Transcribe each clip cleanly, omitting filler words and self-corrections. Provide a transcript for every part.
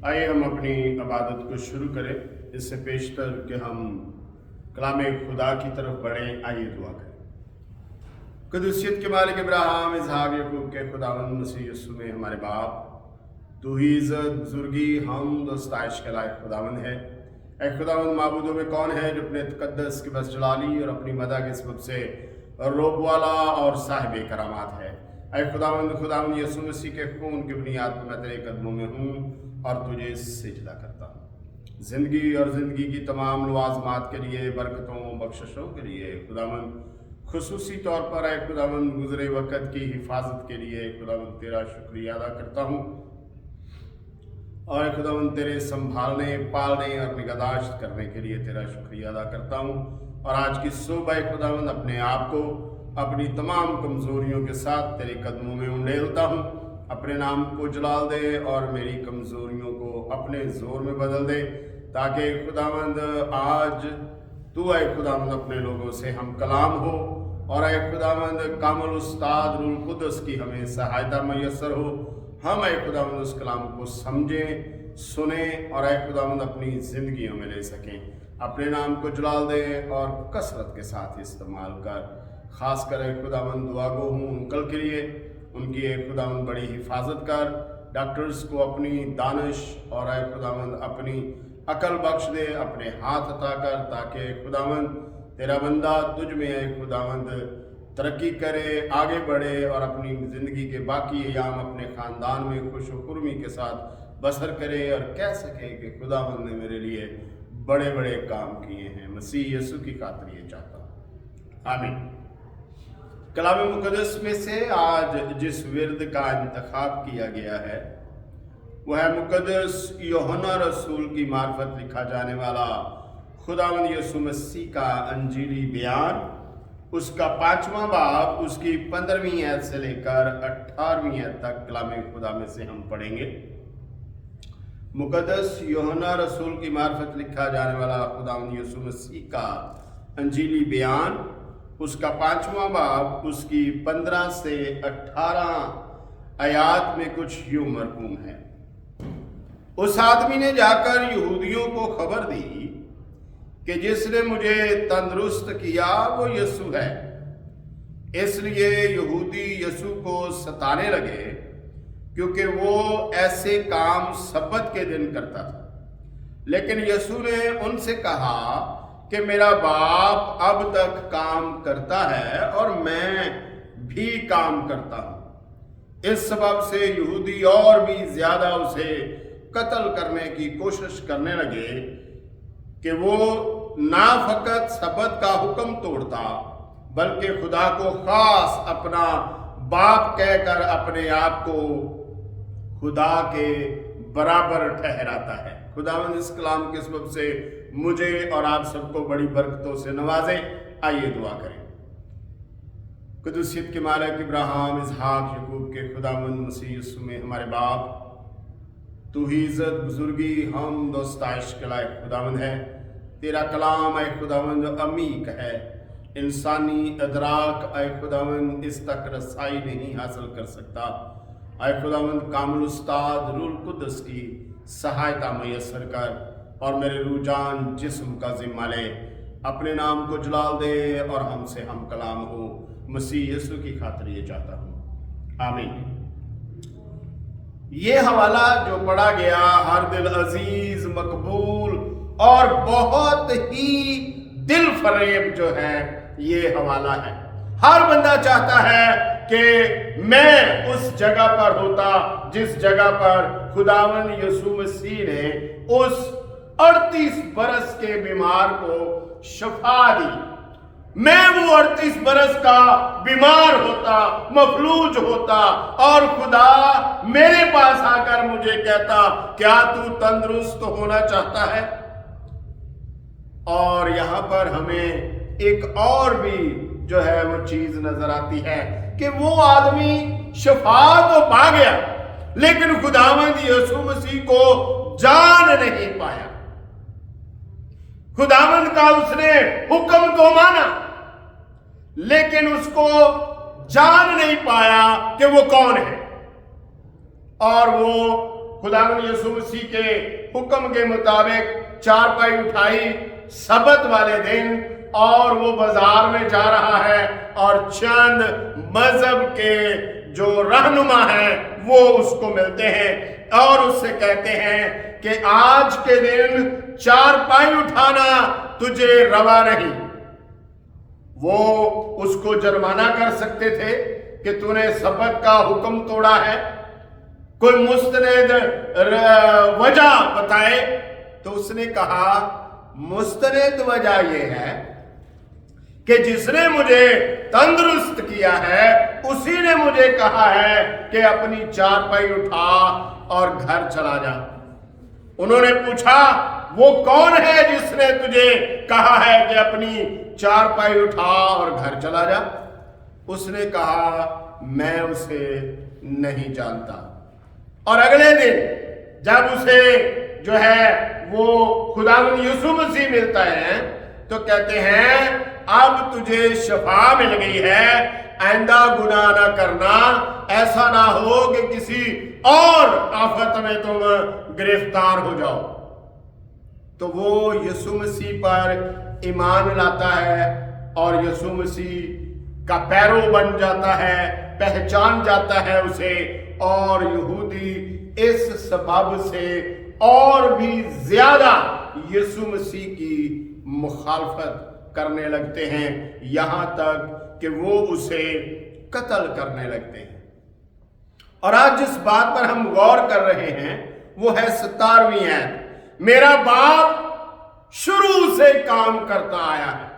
آئیے ہم اپنی عبادت کو شروع کریں۔ اس سے پیشتر کہ ہم کلام خدا کی طرف بڑھیں، آئیے دعا کریں۔ قدوسیت کے مالک ابراہیم، اسحاق، یعقوب کے خداوند مسیح یسوع میں ہمارے باپ، تو ہی عزت، بزرگی، حمد و ستائش کے لائق خداوند ہے۔ اے خداوند، معبودوں میں کون ہے جو اپنے تقدس کی بس جلالی اور اپنی مدح کے سبب سے روب والا اور صاحب کرامات ہے۔ اے خداوند یسوع مسیح کے خون کی بنیاد پر میں تیرے قدموں میں ہوں اور تجھے سجدہ کرتا ہوں۔ زندگی اور زندگی کی تمام لوازمات کے لیے، برکتوں بخششوں کے لیے خداوند، خصوصی طور پر اے خداوند گزرے وقت کی حفاظت کے لیے اے خداوند تیرا شکریہ ادا کرتا ہوں، اور اے خداوند تیرے سنبھالنے، پالنے اور نگہداشت کرنے کے لیے تیرا شکریہ ادا کرتا ہوں۔ اور آج کی صبح اے خداوند اپنے آپ کو اپنی تمام کمزوریوں کے ساتھ تیرے قدموں میں انڈیلتا ہوں۔ اپنے نام کو جلال دے اور میری کمزوریوں کو اپنے زور میں بدل دے، تاکہ خداوند آج تو اے خداوند اپنے لوگوں سے ہم کلام ہو، اور اے خداوند کامل استاد روح القدس کی ہمیں سہایتا میسر ہو۔ ہم اے خداوند اس کلام کو سمجھیں، سنیں اور اے خداوند اپنی زندگیوں میں لے سکیں۔ اپنے نام کو جلال دے اور کثرت کے ساتھ استعمال کر۔ خاص کر اے خداوند دعا گو ہوں انکل کے لیے، ان کی اے خداوند بڑی حفاظت کر۔ ڈاکٹرز کو اپنی دانش اور اے خداوند اپنی عقل بخش دے، اپنے ہاتھ عطا کر، تاکہ اے خداوند تیرا بندہ تجھ میں اے خداوند ترقی کرے، آگے بڑھے اور اپنی زندگی کے باقی ایام اپنے خاندان میں خوش و خرمی کے ساتھ بسر کرے، اور کہہ سکے کہ خداوند نے میرے لیے بڑے بڑے کام کیے ہیں۔ مسیح یسوع کی خاطر یہ چاہتا ہوں، آمین۔ کلام مقدس میں سے آج جس ورد کا انتخاب کیا گیا ہے وہ ہے مقدس یوحنا رسول کی معرفت لکھا جانے والا خداوند یسوع مسیح کا انجیلی بیان، اس کا 5واں باب، اس کی 15ویں آیت سے لے کر 18ویں آیت تک کلام خدا میں سے ہم پڑھیں گے۔ مقدس یوحنا رسول کی معرفت لکھا جانے والا خداوند یسوع مسیح کا انجیلی بیان، اس کا 5واں باب، اس کی 15 سے 18 آیات میں کچھ یوں مرقوم ہے۔ اس آدمی نے جا کر یہودیوں کو خبر دی کہ جس نے مجھے تندرست کیا وہ یسوع ہے۔ اس لیے یہودی یسوع کو ستانے لگے، کیونکہ وہ ایسے کام سبت کے دن کرتا تھا۔ لیکن یسوع نے ان سے کہا کہ میرا باپ اب تک کام کرتا ہے اور میں بھی کام کرتا ہوں۔ اس سبب سے یہودی اور بھی زیادہ اسے قتل کرنے کی کوشش کرنے لگے کہ وہ نہ فقط سبت کا حکم توڑتا بلکہ خدا کو خاص اپنا باپ کہہ کر اپنے آپ کو خدا کے برابر ٹھہراتا ہے۔ خداوند اس کلام کے سبب سے مجھے اور آپ سب کو بڑی برکتوں سے نوازے۔ آئیے دعا کریں۔ قدوسیت کے مالک ابراہیم، اسحاق، یعقوب کے خداوند مسیح یسوع میں ہمارے باپ، تو ہی عزت، بزرگی، حمد و ستائش کے لائق خداوند ہے۔ تیرا کلام اے خداوند عمیق ہے، انسانی ادراک اے خداوند اس تک رسائی نہیں حاصل کر سکتا۔ اے خداوند کامل استاد روح القدس کی سہایتا میسر کر اور میرے روح جان جسم کا ذمہ لے، اپنے نام کو جلال دے اور ہم سے ہم کلام ہو۔ مسیح یسوع کی خاطر یہ چاہتا ہوں، آمین۔ یہ حوالہ جو پڑھا گیا ہر دل عزیز، مقبول اور بہت ہی دل فریب جو ہے یہ حوالہ ہے۔ ہر بندہ چاہتا ہے کہ میں اس جگہ پر ہوتا جس جگہ پر خداوند یسوع مسیح نے اس 38 برس کے بیمار کو شفا دی۔ میں وہ 38 برس کا بیمار ہوتا، مفلوج ہوتا، اور خدا میرے پاس آ کر مجھے کہتا کیا تو تندرست ہونا چاہتا ہے؟ اور یہاں پر ہمیں ایک اور بھی جو ہے وہ چیز نظر آتی ہے کہ وہ آدمی شفا تو پا گیا لیکن خداوند یسوع مسیح کو جان نہیں پایا۔ خداوند کا اس نے حکم تو مانا لیکن اس کو جان نہیں پایا کہ وہ کون ہے، اور وہ खुदावंद यीशु मसीह के हुक्म के मुताबिक चारपाई उठाई सबत वाले दिन, और वो बाजार में जा रहा है और चंद मजहब के जो रहनुमा हैं वो उसको मिलते हैं और उससे कहते हैं कि आज के दिन चारपाई उठाना तुझे रवा नहीं। वो उसको जुर्माना कर सकते थे कि तूने सबत का हुक्म तोड़ा है, कोई मुस्तनद वजह बताए। तो उसने कहा मुस्तनद वजह ये है कि जिसने मुझे तंदुरुस्त किया है उसी ने मुझे कहा है कि अपनी चारपाई उठा और घर चला जा। उन्होंने पूछा वो कौन है जिसने तुझे कहा है कि अपनी चारपाई उठा और घर चला जा? उसने कहा मैं उसे नहीं जानता। और अगले दिन जब उसे जो है वो खुदावंद यीशु मसीह मिलता है तो कहते हैं अब तुझे शफा मिल गई है, आइंदा गुनाह ना करना, ऐसा ना हो कि किसी और आफत में तुम गिरफ्तार हो जाओ। तो वो यीशु मसीह पर ईमान लाता है और यीशु मसीह का पैरो बन जाता है, पहचान जाता है उसे, और यहूदी इस सबब से और भी ज्यादा यीशु मसीह की मुखालफत करने लगते हैं, यहां तक कि वो उसे कत्ल करने लगते हैं। और आज जिस बात पर हम गौर कर रहे हैं वो है 17वीं आयत। मेरा बाप शुरू से काम करता आया है,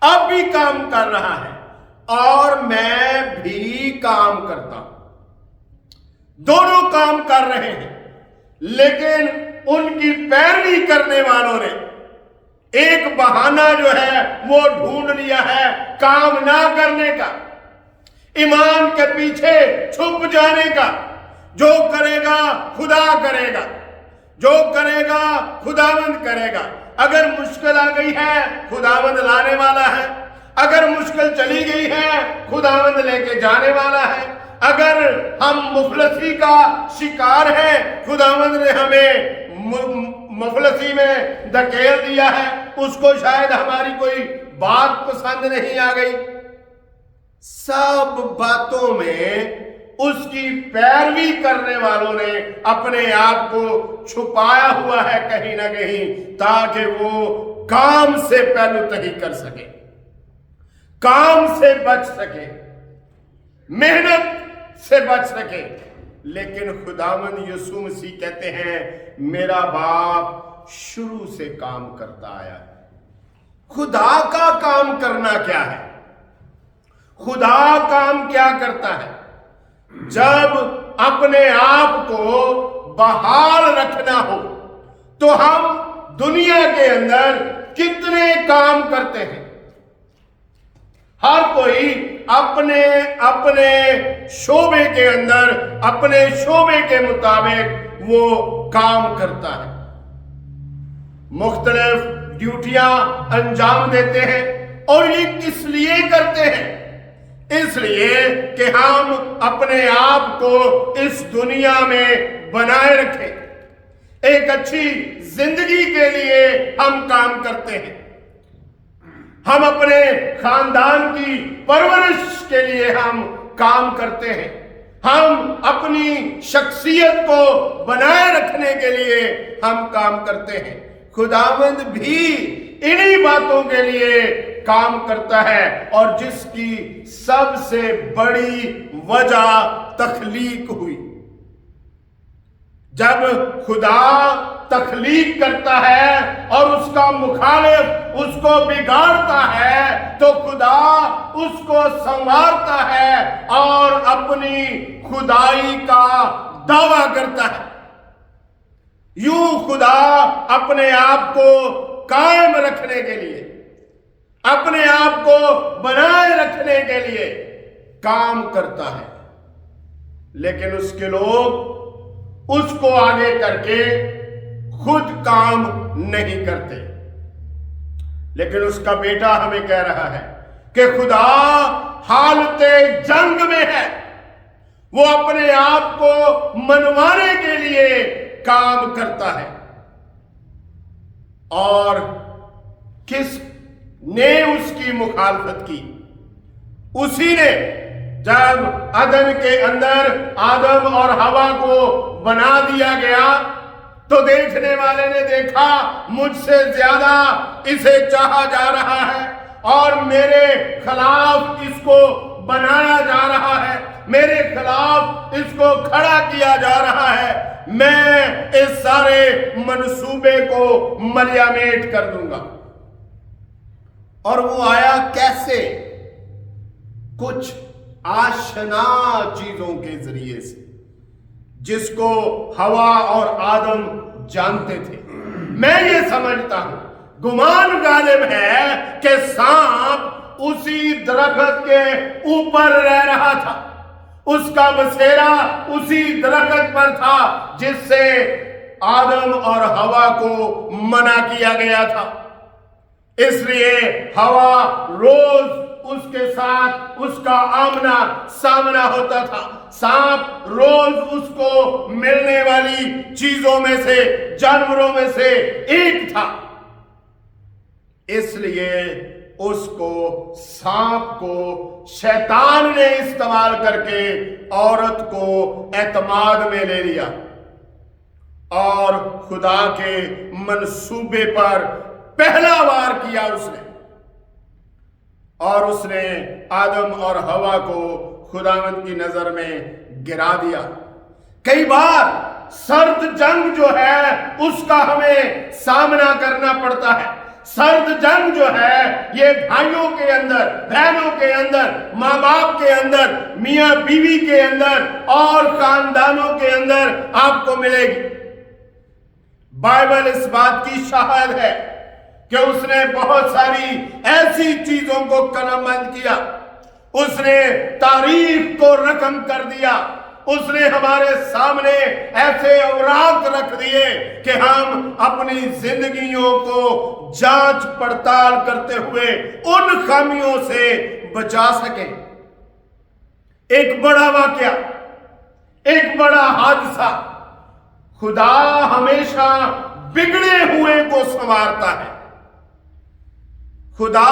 अब भी काम कर रहा है, और मैं भी काम करता हूं। दोनों काम कर रहे हैं, लेकिन उनकी पैरवी करने वालों ने एक बहाना जो है वो ढूंढ लिया है काम ना करने का, ईमान के पीछे छुप जाने का। जो करेगा खुदा करेगा, जो करेगा खुदावंद करेगा। अगर मुश्किल आ गई है खुदावंद लाने वाला है, अगर मुश्किल चली गई है खुदावंद लेके जाने वाला है। अगर हम मुफलसी का शिकार हैं, खुदावंद ने हमें मुफलसी में धकेल दिया है, उसको शायद हमारी कोई बात पसंद नहीं आ गई। सब बातों में उसकी पैरवी करने वालों ने अपने आप को छुपाया हुआ है कहीं ना कहीं, ताकि वो काम से पहलुतही कर सके, काम से बच सके, मेहनत से बच सके। लेकिन खुदावंद यीशु मसीह कहते हैं मेरा बाप शुरू से काम करता आया है। खुदा का काम करना क्या है? खुदा काम क्या करता है? जब अपने आप को बहाल रखना हो तो हम दुनिया के अंदर कितने काम करते हैं। हर कोई अपने अपने शोबे के अंदर, अपने शोबे के मुताबिक वो काम करता है, मुख्तलिफ ड्यूटियां अंजाम देते हैं। और ये किस लिए करते हैं? इसलिए कि हम अपने आप को इस दुनिया में बनाए रखें। एक अच्छी जिंदगी के लिए हम काम करते हैं, हम अपने खानदान की परवरिश के लिए हम काम करते हैं, हम अपनी शख्सियत को बनाए रखने के लिए हम काम करते हैं। खुदावंद भी इन्हीं बातों के लिए काम करता है, और जिसकी सबसे बड़ी वजह तख्लीक हुई। जब खुदा तख्लीक करता है और उसका मुखालिफ उसको बिगाड़ता है, तो खुदा उसको संवारता है और अपनी खुदाई का दावा करता है। यूं खुदा अपने आप को कायम रखने के लिए, अपने आप को बनाए रखने के लिए काम करता है, लेकिन उसके लोग उसको आगे करके खुद काम नहीं करते। लेकिन उसका बेटा हमें कह रहा है कि खुदा हालते जंग में है, वो अपने आप को मनवाने के लिए काम करता है। और किस ने उसकी मुखालफत की? उसी ने जब अदन के अंदर आदम और हवा को बना दिया गया तो देखने वाले ने देखा मुझसे ज्यादा इसे चाहा जा रहा है और मेरे खिलाफ इसको बनाया जा रहा है, मेरे खिलाफ इसको खड़ा किया जा रहा है। मैं इस सारे मनसूबे को मलियामेट कर दूंगा। और वो आया कैसे? कुछ आशना चीजों के जरिए से, जिसको हवा और आदम जानते थे। मैं ये समझता हूं, गुमान गालिब है कि सांप उसी दरख्त के ऊपर रह रहा था, उसका बसेरा उसी दरख्त पर था जिससे आदम और हवा को मना किया गया था। इसलिए हवा रोज उसके साथ उसका आमना सामना होता था। सांप रोज उसको मिलने वाली चीजों में से, जानवरों में से एक था। इसलिए उसको, सांप को शैतान ने इस्तेमाल करके औरत को एतमाद में ले लिया और खुदा के मंसूबे पर पहला वार किया उसने। और उसने आदम और हवा को खुदावंद की नजर में गिरा दिया। कई बार सर्द जंग जो है उसका हमें सामना करना पड़ता है। सर्द जंग जो है ये भाइयों के अंदर, बहनों के अंदर, माँ बाप के अंदर, मियाँ बीवी के अंदर और खानदानों के अंदर आपको मिलेगी। बाइबल इस बात की शाहिद है कि उसने बहुत सारी ऐसी चीजों को कलमबंद किया, उसने तारीफ को रकम कर दिया, उसने हमारे सामने ऐसे औराक रख दिए कि हम अपनी जिंदगियों को जांच पड़ताल करते हुए उन खामियों से बचा सकें। एक बड़ा वाकया, एक बड़ा हादसा, खुदा हमेशा बिगड़े हुए को संवारता है। खुदा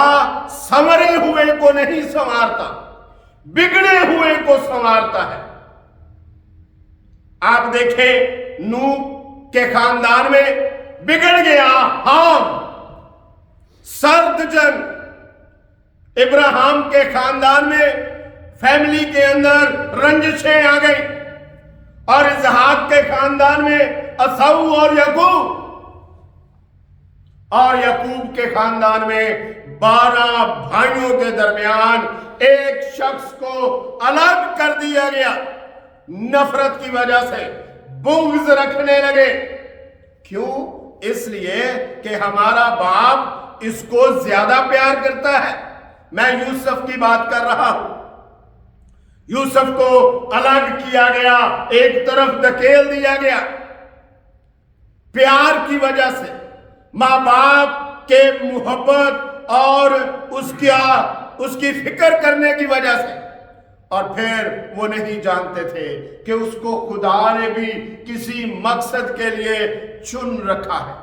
संवरे हुए को नहीं संवारता, बिगड़े हुए को संवारता है। आप देखें, नूह के खानदान में बिगड़ गया हाम, सर्द जंग। इब्राहिम के खानदान में, फैमिली के अंदर रंजिशें आ गई और इसहाक के खानदान में असाऊ और याकूब, और याकूब के खानदान में 12 भाइयों के दरमियान एक शख्स को अलग कर दिया गया। नफरत की वजह से बुग़्ज़ रखने लगे। क्यों? इसलिए कि हमारा बाप इसको ज्यादा प्यार करता है। मैं यूसुफ की बात कर रहा हूं। यूसुफ को अलग किया गया, एक तरफ धकेल दिया गया प्यार की वजह से, माँ बाप के मोहब्बत और उसकी फिक्र करने की वजह से। और फिर वो नहीं जानते थे कि उसको खुदा ने भी किसी मकसद के लिए चुन रखा है।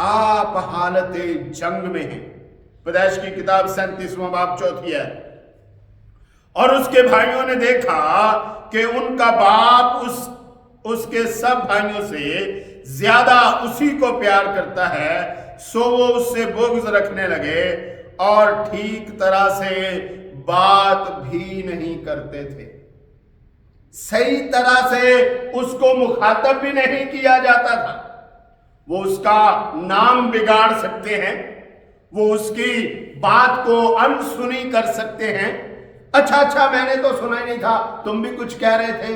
आप हालत जंग में हैं। पैदाइश की किताब 37वां बाब 4 है। और उसके भाइयों ने देखा कि उनका बाप उसके सब भाइयों से ज्यादा उसी को प्यार करता है, सो वो उससे बुग़्ज़ रखने लगे और ठीक तरह से बात भी नहीं करते थे। सही तरह से उसको मुखातब भी नहीं किया जाता था। वो उसका नाम बिगाड़ सकते हैं, वो उसकी बात को अनसुनी कर सकते हैं। अच्छा मैंने तो सुना ही नहीं था, तुम भी कुछ कह रहे थे।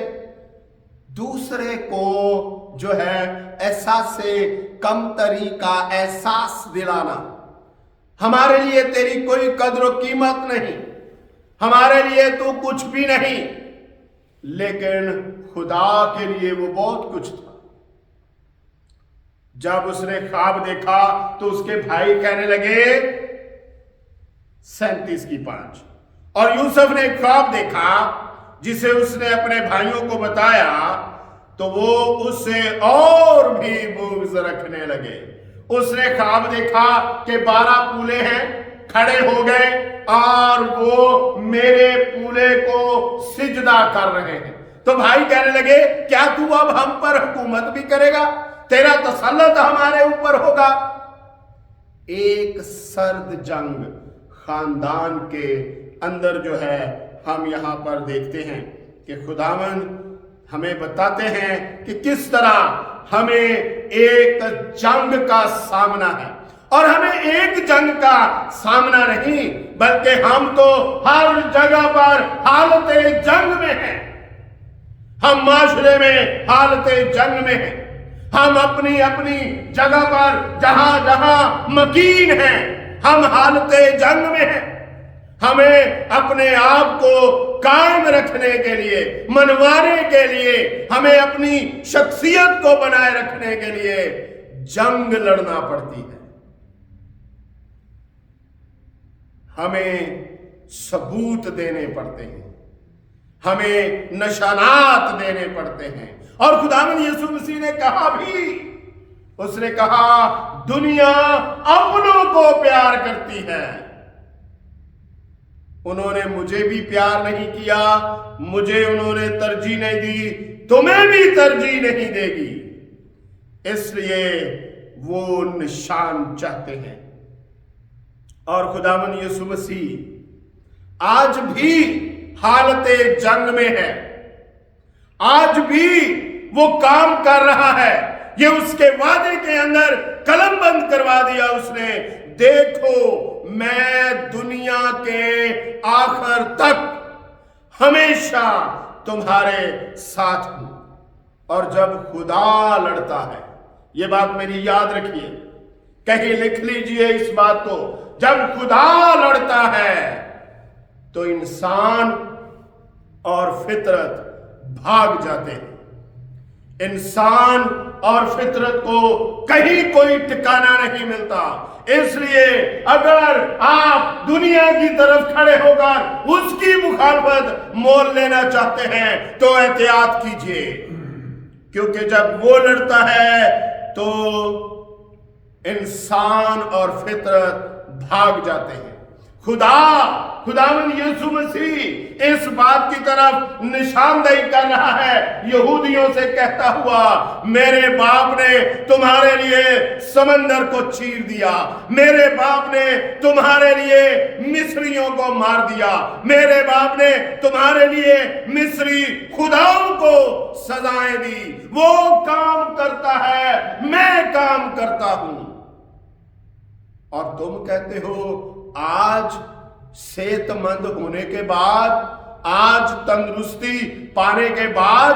दूसरे को जो है एहसास से कमतरी का एहसास दिलाना, हमारे लिए तेरी कोई कद्र कीमत नहीं, हमारे लिए तू कुछ भी नहीं, लेकिन खुदा के लिए वो बहुत कुछ था। जब उसने ख्वाब देखा तो उसके भाई कहने लगे 37:5। और यूसुफ ने ख्वाब देखा जिसे उसने अपने भाइयों को बताया तो वो उससे और भी बुग़्ज़ रखने लगे। उसने ख्वाब देखा कि 12 पूले हैं, खड़े हो गए और वो मेरे पूले को सिजदा कर रहे हैं। तो भाई कहने लगे, क्या तू अब हम पर हुकूमत भी करेगा? तेरा तसल्लुत हमारे ऊपर होगा? एक सर्द जंग खानदान के अंदर जो है हम यहां पर देखते हैं कि खुदावंद हमें बताते हैं कि किस तरह हमें एक जंग का सामना है। और हमें एक जंग का सामना नहीं, बल्कि हम तो हर जगह पर हालते जंग में हैं। हम माशरे में हालते जंग में हैं। हम अपनी अपनी जगह पर जहां जहां मकीन हैं, हम हालते जंग में हैं। हमें अपने आप को कायम रखने के लिए, मनवाने के लिए, हमें अपनी शख्सियत को बनाए रखने के लिए जंग लड़ना पड़ती है। हमें सबूत देने पड़ते हैं, हमें निशानात देने पड़ते हैं। और खुदावंद यीशु मसीह ने कहा भी, उसने कहा दुनिया अपनों को प्यार करती है, उन्होंने मुझे भी प्यार नहीं किया, मुझे उन्होंने तरजीह नहीं दी, तुम्हें भी तरजीह नहीं देगी। इसलिए वो निशान चाहते हैं। और खुदावंद यीशु मसीह आज भी हालते जंग में है, आज भी वो काम कर रहा है। ये उसके वादे के अंदर कलम बंद करवा दिया उसने, देखो मैं दुनिया के आखिर तक हमेशा तुम्हारे साथ हूं। और जब खुदा लड़ता है, ये बात मेरी याद रखिए, कहीं लिख लीजिए इस बात को, जब खुदा लड़ता है तो इंसान और फितरत भाग जाते हैं। इंसान और फितरत को कहीं कोई ठिकाना नहीं मिलता। इसलिए अगर आप दुनिया की तरफ खड़े होकर उसकी मुखालफत मोल लेना चाहते हैं तो एहतियात कीजिए, क्योंकि जब वो लड़ता है तो इंसान और फितरत भाग जाते हैं। खुदावंद यीशु मसीह इस बात की तरफ निशानदेही कर रहा है, यहूदियों से कहता हुआ, मेरे बाप ने तुम्हारे लिए समंदर को चीर दिया, मेरे बाप ने तुम्हारे लिए मिस्रियों को मार दिया, मेरे बाप ने तुम्हारे लिए मिस्री खुदाओं को सजाएं दी। वो काम करता है, मैं काम करता हूं। और तुम कहते हो आज सेहतमंद होने के बाद, आज तंदुरुस्ती पाने के बाद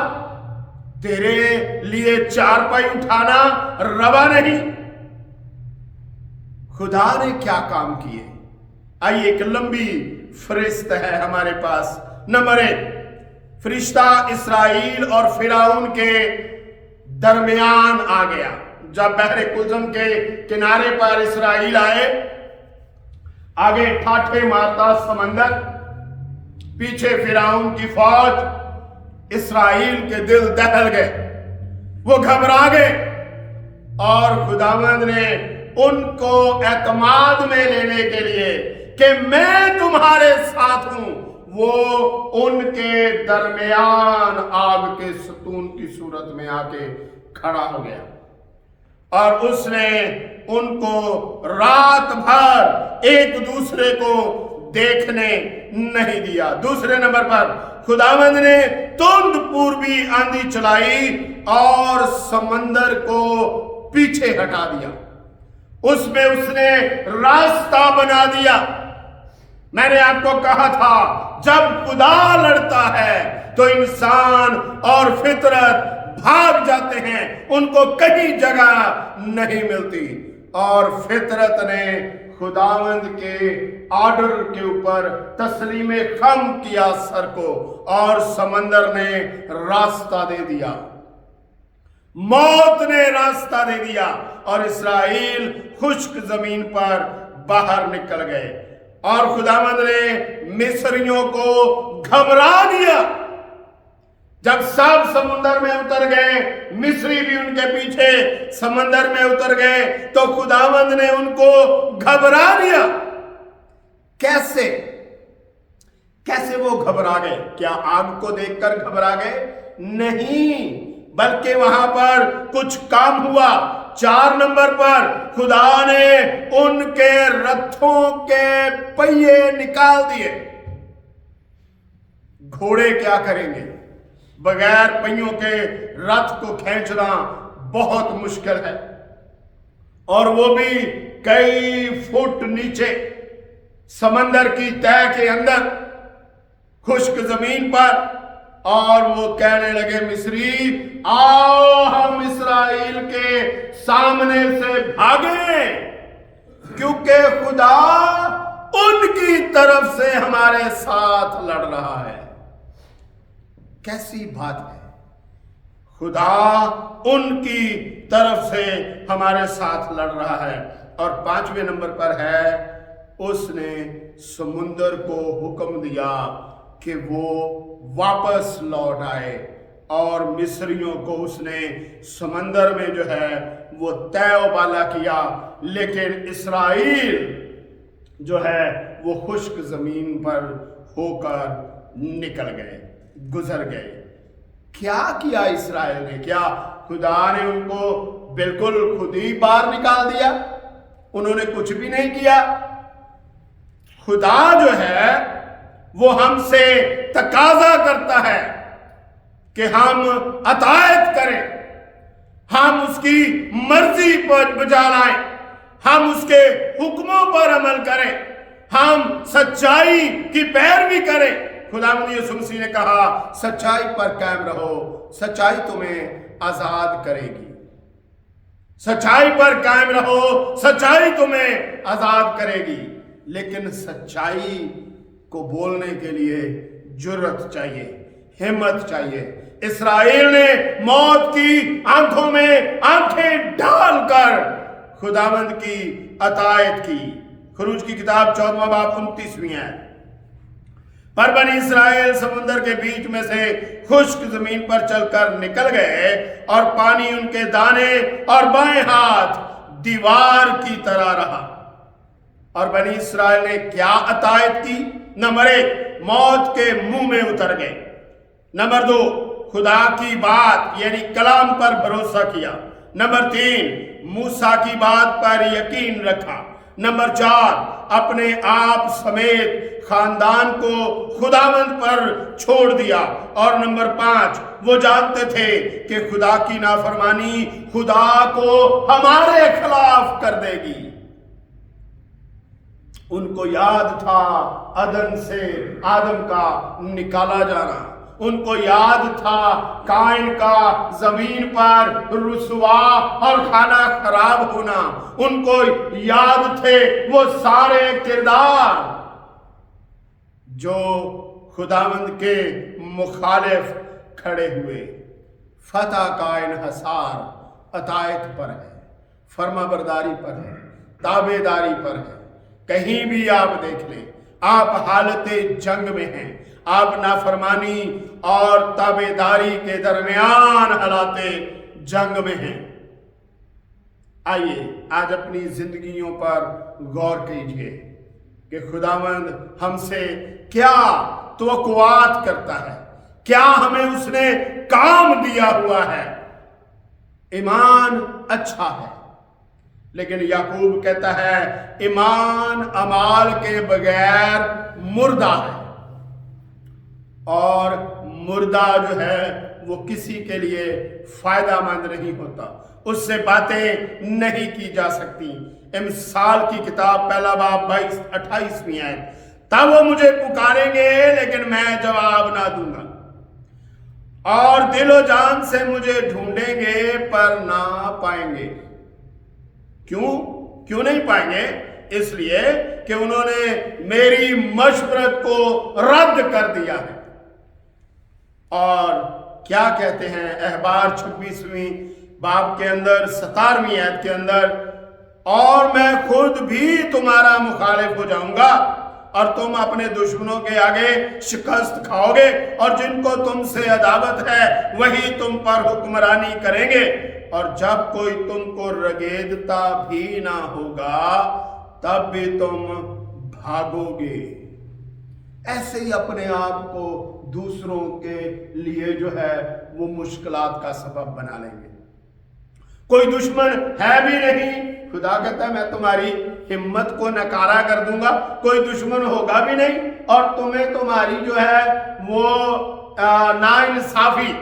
तेरे लिए चारपाई उठाना रवा नहीं। खुदा ने क्या काम किए? आइए, एक लंबी फरिश्त है हमारे पास। नंबर 1, फरिश्ता इसराइल और फिरौन के दरमियान आ गया। जब बहरे कुलजम के किनारे पर इसराइल आए, आगे ठाठे मारता समंदर, पीछे फिरौन की फौज, इसराइल के दिल दहल गए, वो घबरा गए। और खुदावंद ने उनको एतमाद में लेने के लिए कि मैं तुम्हारे साथ हूं, वो उनके दरमियान आग के सतून की सूरत में आके खड़ा हो गया। और उसने उनको रात भर एक दूसरे को देखने नहीं दिया। दूसरे नंबर पर खुदावंद ने तुंद पूर्वी आंधी चलाई और समंदर को पीछे हटा दिया, उसमें उसने रास्ता बना दिया। मैंने आपको कहा था, जब खुदा लड़ता है तो इंसान और फितरत भाग जाते हैं, उनको कहीं जगह नहीं मिलती। और फितरत ने खुदावंद के ऑर्डर के ऊपर तस्लीमे खम किया सर को, और समंदर ने रास्ता दे दिया, मौत ने रास्ता दे दिया, और इसराइल खुश्क जमीन पर बाहर निकल गए। और खुदावंद ने मिस्रियों को घबरा दिया। जब सब समुंदर में उतर गए, मिस्री भी उनके पीछे समंदर में उतर गए, तो खुदावंद ने उनको घबरा दिया। कैसे कैसे वो घबरा गए? क्या आग को देखकर घबरा गए? नहीं, बल्कि वहां पर कुछ काम हुआ। 4 नंबर पर खुदा ने उनके रथों के पहिए निकाल दिए। घोड़े क्या करेंगे? बगैर पहियों के रथ को खींचना बहुत मुश्किल है, और वो भी कई फुट नीचे समंदर की तह के अंदर, खुश्क जमीन पर। और वो कहने लगे, मिस्री आओ हम इस्राएल के सामने से भागे, क्योंकि खुदा उनकी तरफ से हमारे साथ लड़ रहा है। कैसी बात है! खुदा उनकी तरफ से हमारे साथ लड़ रहा है। और 5वें नंबर पर है, उसने समुंदर को हुक्म दिया कि वो वापस लौट आए, और मिस्रियों को उसने समंदर में जो है वो तैरबाला किया, लेकिन इस्राएल जो है वो खुश्क जमीन पर होकर निकल गए, गुजर गए। क्या किया इस्राएल ने? क्या खुदा ने उनको बिल्कुल खुद ही बाहर निकाल दिया? उन्होंने कुछ भी नहीं किया। खुदा जो है वो हमसे तकाजा करता है कि हम अतायत करें, हम उसकी मर्जी पर बजा लाएं, हम उसके हुक्मों पर अमल करें, हम सच्चाई की पैरवी करें। खुदावंद यीशु मसीह ने कहा, सच्चाई पर कायम रहो, सच्चाई तुम्हें आजाद करेगी। सच्चाई पर कायम रहो, सच्चाई तुम्हें आजाद करेगी। लेकिन सच्चाई को बोलने के लिए जुर्रत चाहिए, हिम्मत चाहिए। इस्राएल ने मौत की आंखों में आंखें डालकर खुदावंद की अतायत की। खरूज की किताब 14वां बाब 29वीं है। पर बनी इस्राएल समुद्र के बीच में से खुश्क जमीन पर चलकर निकल गए, और पानी उनके दाने और बाएं हाथ दीवार की तरह रहा। और बनी इस्राएल ने क्या अतायत की? नंबर 1, मौत के मुंह में उतर गए। नंबर 2, खुदा की बात यानी कलाम पर भरोसा किया। नंबर 3, मूसा की बात पर यकीन रखा। नंबर 4, अपने आप समेत खानदान को खुदावंद पर छोड़ दिया। और नंबर 5, वो जानते थे कि खुदा की नाफरमानी खुदा को हमारे खिलाफ कर देगी। उनको याद था अदन से आदम का निकाला जाना, उनको याद था काइन का जमीन पर रुसवा और खाना खराब होना, उनको याद थे वो सारे किरदार जो खुदावंद के मुखालिफ खड़े हुए। फतह का इन्हसार अतायत पर है, फर्माबरदारी पर है, ताबेदारी पर है। कहीं भी आप देख लें, आप हालत जंग में हैं, आप नाफरमानी और ताबेदारी के दरमियान हालाते जंग में हैं। आइए आज अपनी जिंदगियों पर गौर कीजिए कि खुदावंद हमसे क्या तवक्कुआत करता है, क्या हमें उसने काम दिया हुआ है। ईमान अच्छा है, लेकिन याकूब कहता है ईमान अमाल के बगैर मुर्दा है, और मुर्दा जो है वो किसी के लिए फायदामंद नहीं होता, उससे बातें नहीं की जा सकती। इमसाल की किताब 1 बाब 22-28वीं है। तब वो मुझे पुकारेंगे लेकिन मैं जवाब ना दूंगा, और दिलो जान से मुझे ढूंढेंगे पर ना पाएंगे। क्यों नहीं पाएंगे? इसलिए कि उन्होंने मेरी मशवरत को रद्द कर दिया है। और क्या कहते हैं अहबार 26वीं बाब के अंदर 17वीं आयत के अंदर, और मैं खुद भी तुम्हारा मुखालिफ हो जाऊंगा और तुम अपने दुश्मनों के आगे शिकस्त खाओगे, और जिनको तुमसे अदावत है वही तुम पर हुक्मरानी करेंगे, और जब कोई तुमको रगेदता भी ना होगा तब भी तुम भागोगे। ऐसे ही अपने आप को दूसरों के लिए जो है वो मुश्किलात का सबब बना लेंगे। कोई दुश्मन है भी नहीं, खुदा कहता है मैं तुम्हारी हिम्मत को नकारा कर दूंगा, कोई दुश्मन होगा भी नहीं, और तुम्हें तुम्हारी जो है वो नाइंसाफी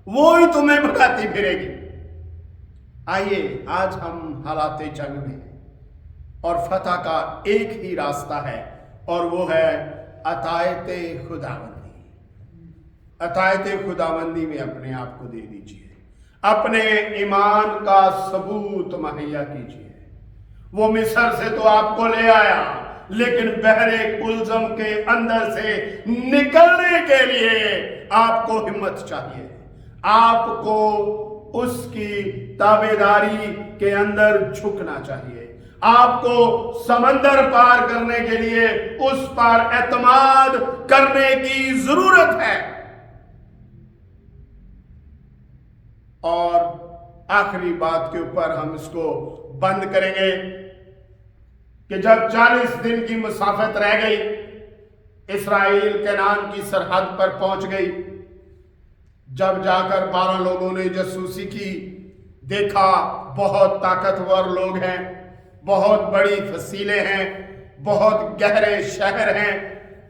वो ही तुम्हें भगाती फिरेगी। आइए, आज हम हालात जंग में हैं और फतह का एक ही रास्ता है, और वो है अतायत खुदाबंदी। अतायत खुदाबंदी में अपने आप को दे दीजिए, अपने ईमान का सबूत मुहैया कीजिए। वो मिस्र से तो आपको ले आया, लेकिन बहरे कुलजम के अंदर से निकलने के लिए आपको हिम्मत चाहिए, आपको उसकी ताबेदारी के अंदर झुकना चाहिए, आपको समंदर पार करने के लिए उस पर एतमाद करने की जरूरत है। और आखिरी बात के ऊपर हम इसको बंद करेंगे कि जब 40 दिन की मुसाफत रह गई, इस्राएल कनान की सरहद पर पहुंच गई, जब जाकर 12 लोगों ने जासूसी की, देखा बहुत ताकतवर लोग हैं, बहुत बड़ी फसीलें हैं, बहुत गहरे शहर हैं,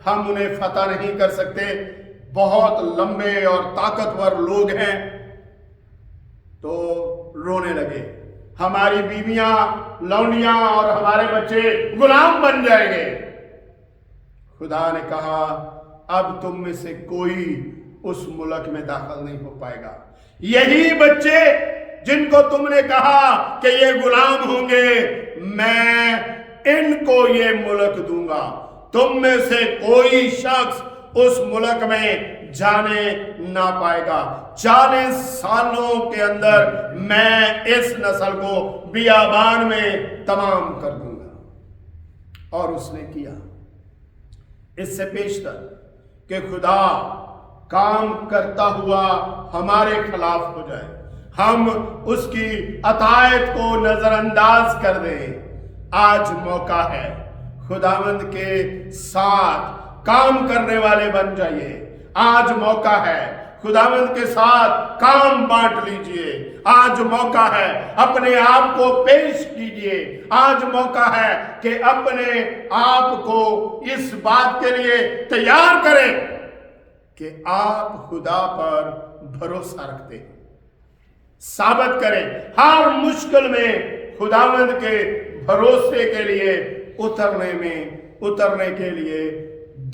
हम उन्हें फतह नहीं कर सकते, बहुत लंबे और ताकतवर लोग हैं। तो रोने लगे, हमारी बीवियां, लौंडियां और हमारे बच्चे गुलाम बन जाएंगे। खुदा ने कहा अब तुम में से कोई उस मुल्क में दाखिल नहीं हो पाएगा। यही बच्चे जिनको तुमने कहा कि ये गुलाम होंगे, मैं इनको ये मुल्क दूंगा। तुम में से कोई शख्स उस मुल्क में जाने ना पाएगा। 40 सालों के अंदर मैं इस नस्ल को बियाबान में तमाम कर दूंगा। और उसने किया। इससे पेशतर कि खुदा काम करता हुआ हमारे खिलाफ हो जाए, हम उसकी अतायत को नजरअंदाज कर दें। आज मौका है, खुदावंद के साथ काम करने वाले बन जाइए। आज मौका है, खुदावंद के साथ काम बांट लीजिए। आज मौका है, अपने आप को पेश कीजिए। आज मौका है कि अपने आप को इस बात के लिए तैयार करें कि आप खुदा पर भरोसा रखते हैं। साबित करें, हर मुश्किल में खुदावंद के भरोसे के लिए उतरने के लिए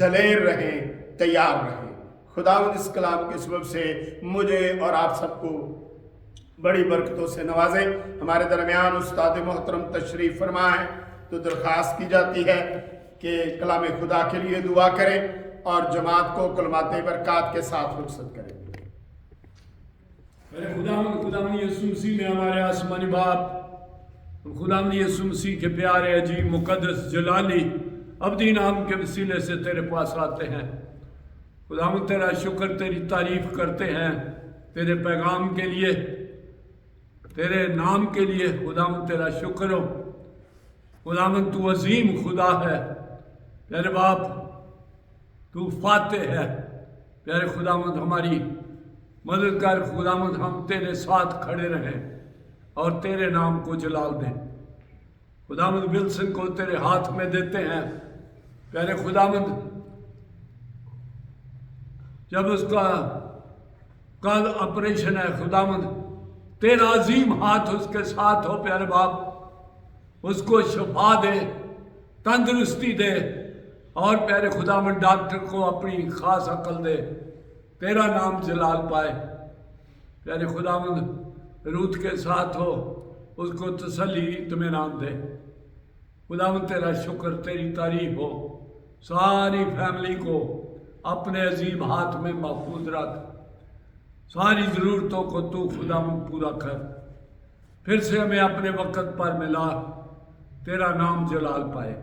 दलेर रहें, तैयार रहें। खुदावंद इस कलाम के सबब से मुझे और आप सबको बड़ी बरकतों से नवाजे। हमारे दरमियान उस्ताद मोहतरम तशरीफ फरमा है, तो दरख्वास्त की जाती है कि कलाम खुदा के लिए दुआ करें और जमात को कलमात बरक़ात के साथ रुखसत करें। मेरे खुदावंद यीशु मसीह में हमारे आसमानी बाप, खुदावंद यीशु मसीह के प्यारे अजीब मुकद्दस जलाली अब्दी नाम के वसीले से तेरे पास आते हैं। खुदावंद तेरा शुक्र, तेरी तारीफ करते हैं तेरे पैगाम के लिए, तेरे नाम के लिए। खुदावंद तेरा शुक्र हो। खुदावंद तू अजीम खुदा है, प्यारे बाप तू फातेह है। प्यारे खुदावंद हमारी मदद कर। खुदावंद हम तेरे साथ खड़े रहें और तेरे नाम को जलाल दें। खुदावंद विल्सन को तेरे हाथ में देते हैं। प्यारे खुदावंद जब उसका कल ऑपरेशन है, खुदावंद तेरा अजीम हाथ उसके साथ हो। प्यारे बाप उसको शफा दे, तंदुरुस्ती दे, और प्यारे खुदावंद डॉक्टर को अपनी खास अकल दे, तेरा नाम जलाल पाए। प्यारे खुदावंद रूत के साथ हो, उसको तसल्ली इत्मीनान दे। खुदावंद तेरा शुक्र, तेरी तारीफ हो। सारी फैमिली को अपने अजीब हाथ में महफूज रख। सारी ज़रूरतों को तू खुदावंद पूरा कर। फिर से हमें अपने वक़्त पर मिला, तेरा नाम जलाल पाए।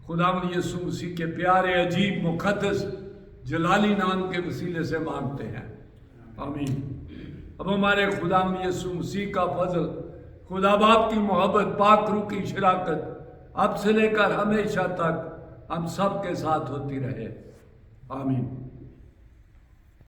खुदावंद यीशु मसीह के प्यारे अजीब मुकद्दस जलाली नाम के वसीले से मांगते हैं, आमीन। अब हमारे खुदावंद यीशु मसीह का फजल, खुदा बाप की मोहब्बत, पाक रूह की शराकत अब से लेकर हमेशा तक हम सब के साथ होती रहे, आमीन।